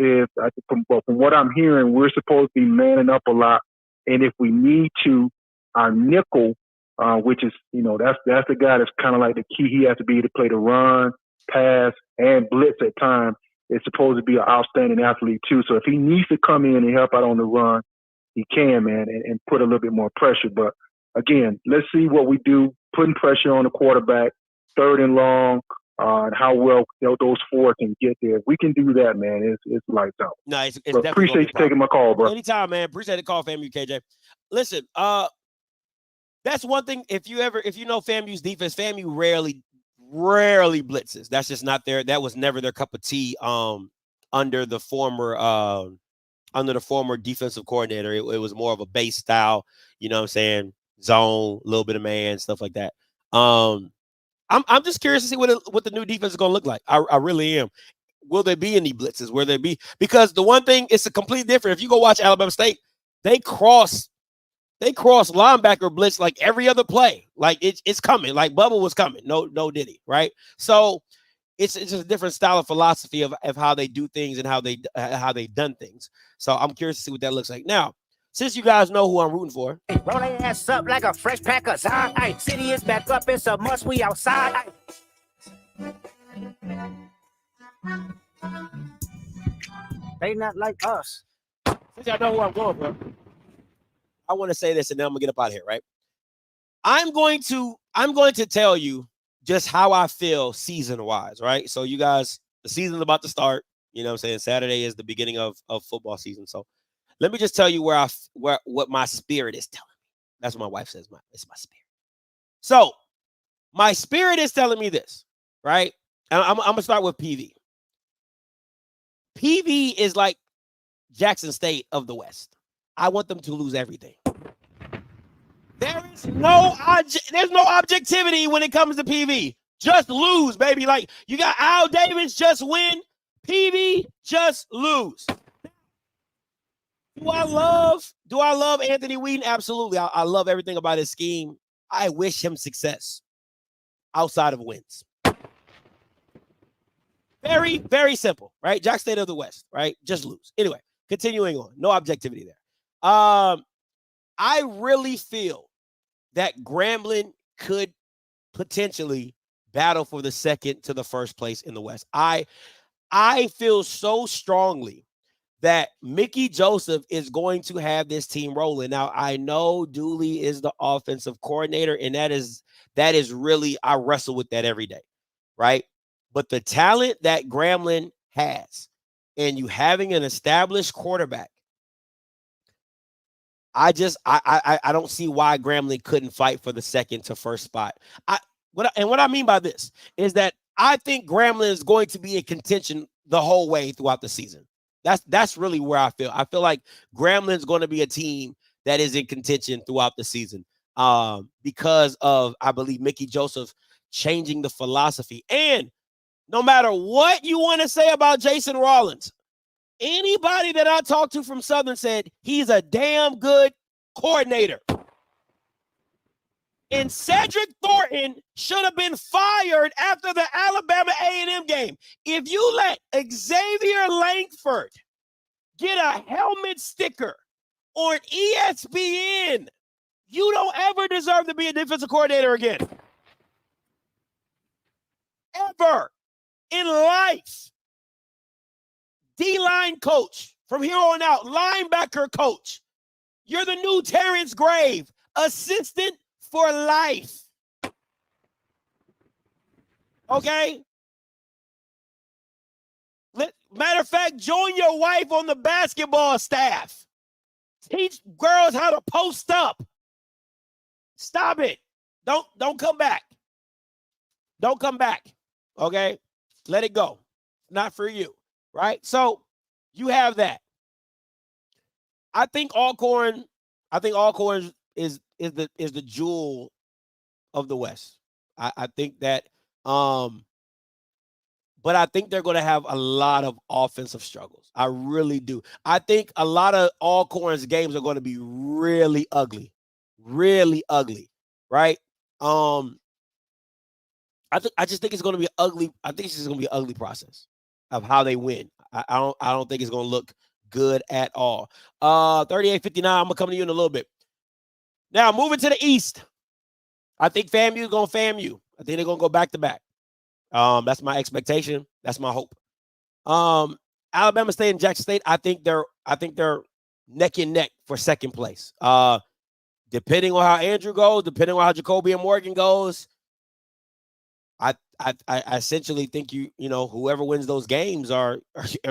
from what I'm hearing, we're supposed to be manning up a lot. And if we need to, our nickel, which is, that's the guy that's kind of like the key. He has to be able to play the run, pass, and blitz at times. It's supposed to be an outstanding athlete too. So if he needs to come in and help out on the run, he can, man, and put a little bit more pressure. But again, let's see what we do, putting pressure on the quarterback, 3rd and long, and how well those 4 can get there. If we can do that, man, it's lights out. No, it's appreciate you taking my call, bro. Anytime, man. Appreciate the call, FAMU, KJ. Listen, that's one thing. If you know FAMU's defense, FAMU rarely blitzes. That's just not there. That was never their cup of tea. Under the former defensive coordinator, it was more of a base style. You know what I'm saying? Zone, a little bit of man, stuff like that. I'm just curious to see what the new defense is going to look like. I really am. Will there be any blitzes? Will there be? Because the one thing, it's a completely different. If you go watch Alabama State, they cross linebacker blitz like every other play. Like it's coming. Like Bubba was coming. No Diddy, right? So it's just a different style of philosophy of how they do things and how they've done things. So I'm curious to see what that looks like. Now, since you guys know who I'm rooting for, Roll their ass up like a fresh pack of Zod. Ay, city is back up. It's a must. We outside. Ay. They not like us. since y'all know who I'm going for, I want to say this, and then I'm gonna get up out of here, right? I'm going to tell you just how I feel season-wise, right? So you guys, the season's about to start. You know what I'm saying? Saturday is the beginning of football season. So let me just tell you what my spirit is telling me. That's what my wife says. It's my spirit. So my spirit is telling me this, right? And I'm going to start with PV. PV is like Jackson State of the West. I want them to lose everything. There's no objectivity when it comes to PV. Just lose, baby. Like, you got Al Davis, just win. PV, just lose. Do I love Anthony Whedon? Absolutely. I love everything about his scheme. I wish him success outside of wins. Very, very simple, right? Jack State of the West, right? Just lose. Anyway, continuing on. No objectivity there. I really feel that Grambling could potentially battle for the second to the first place in the West. I feel so strongly that Mickey Joseph is going to have this team rolling. Now, I know Dooley is the offensive coordinator, and that is really, I wrestle with that every day, right? But the talent that Grambling has, and you having an established quarterback, I don't see why Grambling couldn't fight for the second to first spot. What I mean by this is that I think Grambling is going to be in contention the whole way throughout the season. That's really where I feel. I feel like Grambling is going to be a team that is in contention throughout the season because of, I believe, Mickey Joseph changing the philosophy. And no matter what you want to say about Jason Rollins, anybody that I talked to from Southern said he's a damn good coordinator. And Cedric Thornton should have been fired after the Alabama A&M game. If you let Xavier Langford get a helmet sticker on ESPN, you don't ever deserve to be a defensive coordinator again. Ever in life. D-line coach from here on out, linebacker coach. You're the new Terrence Grave, assistant for life. Okay? Matter of fact, join your wife on the basketball staff. Teach girls how to post up. Stop it. Don't come back. Don't come back. Okay? Let it go. Not for you. Right? So you have that. I think Alcorn is the jewel of the West. I think that but I think they're going to have a lot of offensive struggles. I really do. I think a lot of Alcorn's games are going to be really ugly. Really ugly, right? I just think it's going to be ugly. I think it's just going to be an ugly process of how they win. I don't think it's going to look good at all. 38-59. I'm gonna come to you in a little bit. Now moving to the East. I think FAMU is going to FAMU. I think they're going to go back to back. That's my expectation. That's my hope. Alabama State and Jackson State, I think they're neck and neck for second place. Depending on how Andrew goes, depending on how Jacoby and Morgan goes, I essentially think you know whoever wins those games are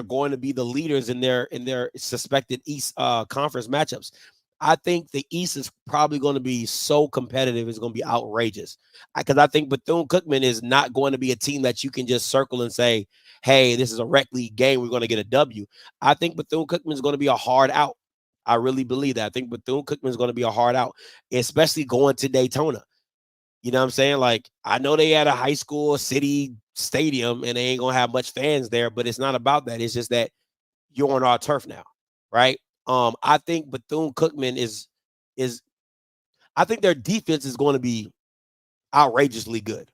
going to be the leaders in their suspected East conference matchups. I think the East is probably going to be so competitive. It's going to be outrageous. Because I think Bethune-Cookman is not going to be a team that you can just circle and say, hey, this is a rec league game. We're going to get a W. I think Bethune-Cookman is going to be a hard out. I really believe that. I think Bethune-Cookman is going to be a hard out, especially going to Daytona. You know what I'm saying? Like, I know they had a high school city stadium and they ain't going to have much fans there, but it's not about that. It's just that you're on our turf now, right? I think Bethune-Cookman is I think their defense is going to be outrageously good.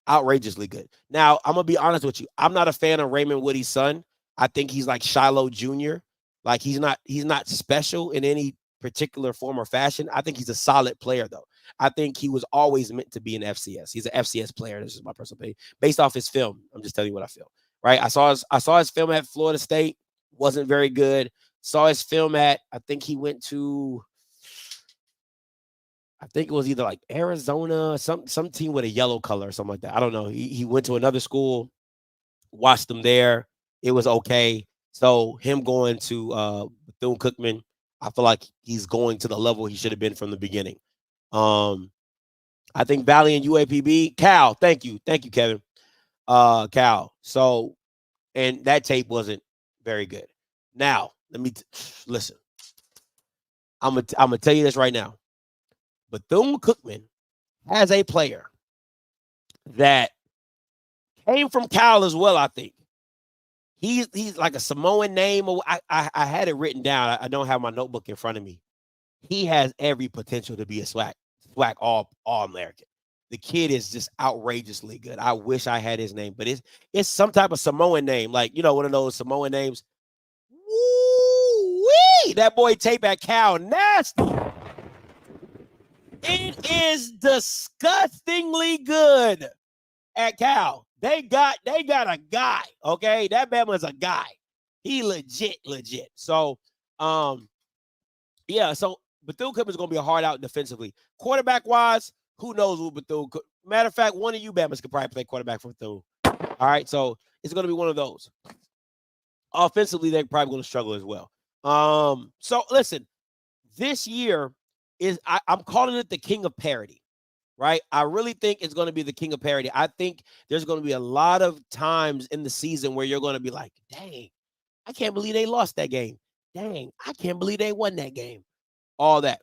Outrageously good. Now, I'm going to be honest with you. I'm not a fan of Raymond Woody's son. I think he's like Shiloh Jr. Like he's not special in any particular form or fashion. I think he's a solid player, though. I think he was always meant to be an FCS. He's an FCS player. This is my personal opinion. Based off his film, I'm just telling you what I feel. Right? I saw his film at Florida State. Wasn't very good. Saw his film at, I think he went to, I think it was either like Arizona, some team with a yellow color or something like that. I don't know. He went to another school, watched him there. It was okay. So him going to Bethune-Cookman, I feel like he's going to the level he should have been from the beginning. I think Valley and UAPB, Cal, thank you, Kevin. Cal. So, and that tape wasn't very good. Now, let me listen. I'm gonna tell you this right now. Bethune-Cookman has a player that came from Cal as well. I think he's like a Samoan name. I had it written down. I don't have my notebook in front of me. He has every potential to be a SWAC all American. The kid is just outrageously good. I wish I had his name, but it's some type of Samoan name, like one of those Samoan names. Woo-wee! That boy tape at Cal, nasty. It is disgustingly good at Cal. They got a guy, okay? That Bama's a guy. He legit. So, yeah, so Bethune-Cookman is going to be a hard out defensively. Quarterback-wise, who knows who Bethune-Cookman. Matter of fact, one of you Bamas could probably play quarterback for Bethune. All right, so it's going to be one of those. Offensively, they're probably going to struggle as well. So listen, this year I'm calling it the king of parity, right? I really think it's going to be the king of parity. I think there's going to be a lot of times in the season where you're going to be like, dang, I can't believe they lost that game. Dang, I can't believe they won that game. All that.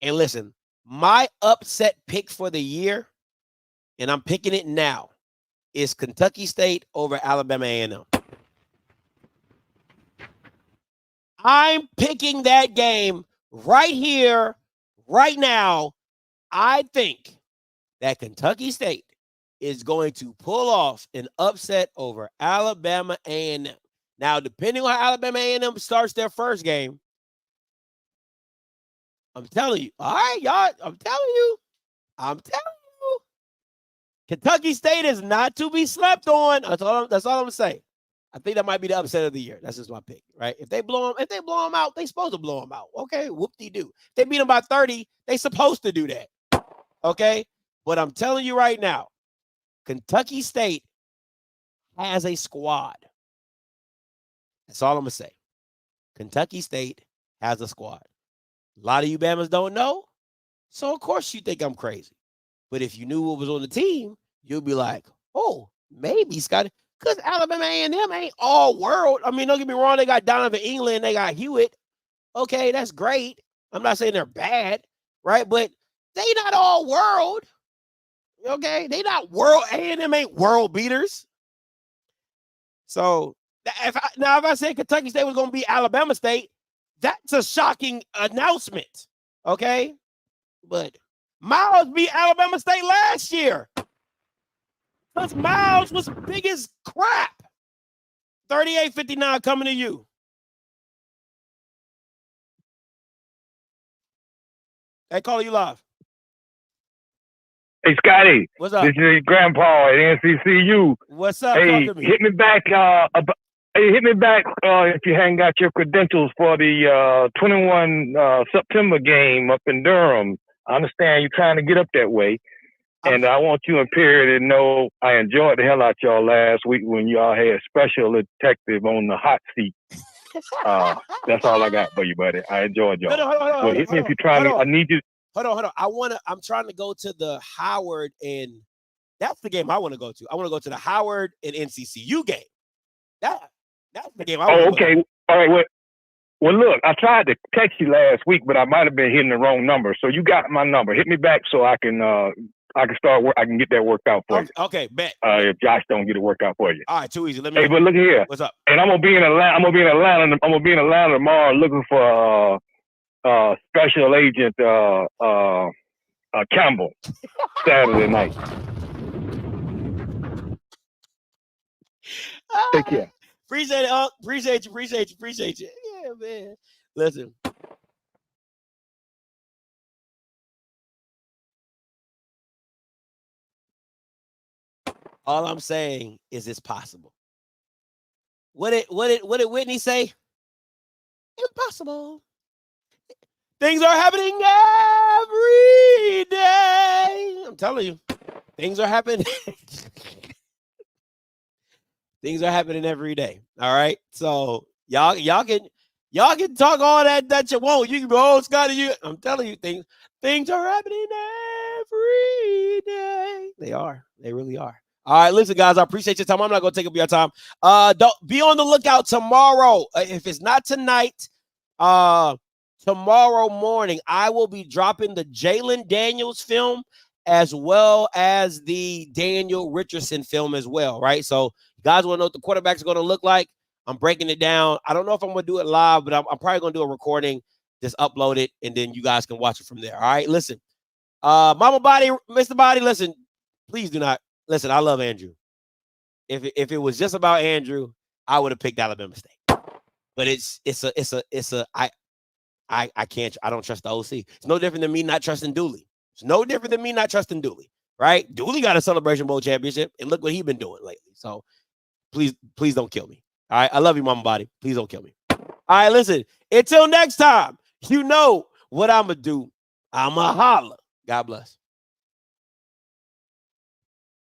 And listen, my upset pick for the year, and I'm picking it now, is Kentucky State over Alabama A&M. I'm picking that game right here, right now. I think that Kentucky State is going to pull off an upset over Alabama A&M. Now, depending on how Alabama A&M starts their first game, I'm telling you. All right, y'all. I'm telling you. Kentucky State is not to be slept on. That's all I'm going to say. I think that might be the upset of the year. That's just my pick, right? If they blow them out, they supposed to blow them out. Okay, whoop-de-doo. If they beat them by 30, they supposed to do that. Okay? But I'm telling you right now, Kentucky State has a squad. That's all I'm going to say. Kentucky State has a squad. A lot of you Bamas don't know, so of course you think I'm crazy. But if you knew what was on the team, you'll be like, oh, maybe Scotty, because Alabama A&M ain't all world. I mean, don't get me wrong, they got Donovan England, they got Hewitt. Okay, that's great. I'm not saying they're bad, right? But they not all world. Okay, they not world. A&M ain't world beaters. So if I say Kentucky State was going to beat Alabama State, that's a shocking announcement. Okay, but Miles beat Alabama State last year because Miles was big as crap. 38-59 coming to you. Hey, call you live. Hey, Scotty. What's up? This is Grandpa at NCCU. What's up? Hey, Talk to me. hit me back. Hit me back if you hadn't got your credentials for the 21 September game up in Durham. I understand you're trying to get up that way. And I want you and Perry to know I enjoyed the hell out y'all last week when y'all had special detective on the hot seat. That's all I got for you, buddy. I enjoyed y'all. Well, hit me if you're trying to. I need you. Hold on. I'm trying to go to the Howard, and that's the game I want to go to. I want to go to the Howard and NCCU game. That's the game I want to go to. Okay. All right. Well, look, I tried to text you last week, but I might have been hitting the wrong number. So you got my number. Hit me back so I can start. I can get that worked out for you. Okay, bet. If Josh don't get it worked out for you. All right, too easy. Let me. Hey, but look here. What's up? And I'm gonna be in Atlanta. I'm gonna be in Atlanta tomorrow, looking for Special Agent Campbell Saturday night. Take care. Appreciate it, Appreciate you. Yeah, man. Listen. All I'm saying is it's possible. What did Whitney say? Impossible. Things are happening every day. I'm telling you, things are happening. Things are happening every day. All right. So y'all can talk all that you want. You can be, oh, Scotty, I'm telling you, things are happening every day. They are. They really are. All right, listen, guys, I appreciate your time. I'm not going to take up your time. Don't be on the lookout tomorrow. If it's not tonight, tomorrow morning, I will be dropping the Jalen Daniels film as well as the Daniel Richardson film as well, right? So you guys want to know what the quarterbacks are going to look like? I'm breaking it down. I don't know if I'm going to do it live, but I'm probably going to do a recording, just upload it, and then you guys can watch it from there, all right? Listen, Mama Body, Mr. Body, listen, please do not. Listen, I love Andrew. If it was just about Andrew, I would have picked Alabama State. But I can't. I don't trust the OC. It's no different than me not trusting Dooley. It's no different than me not trusting Dooley, right? Dooley got a Celebration Bowl championship, and look what he's been doing lately. So please don't kill me. All right, I love you, Mama Body. Please don't kill me. All right, listen. Until next time, you know what I'm gonna do. I'ma holla. God bless.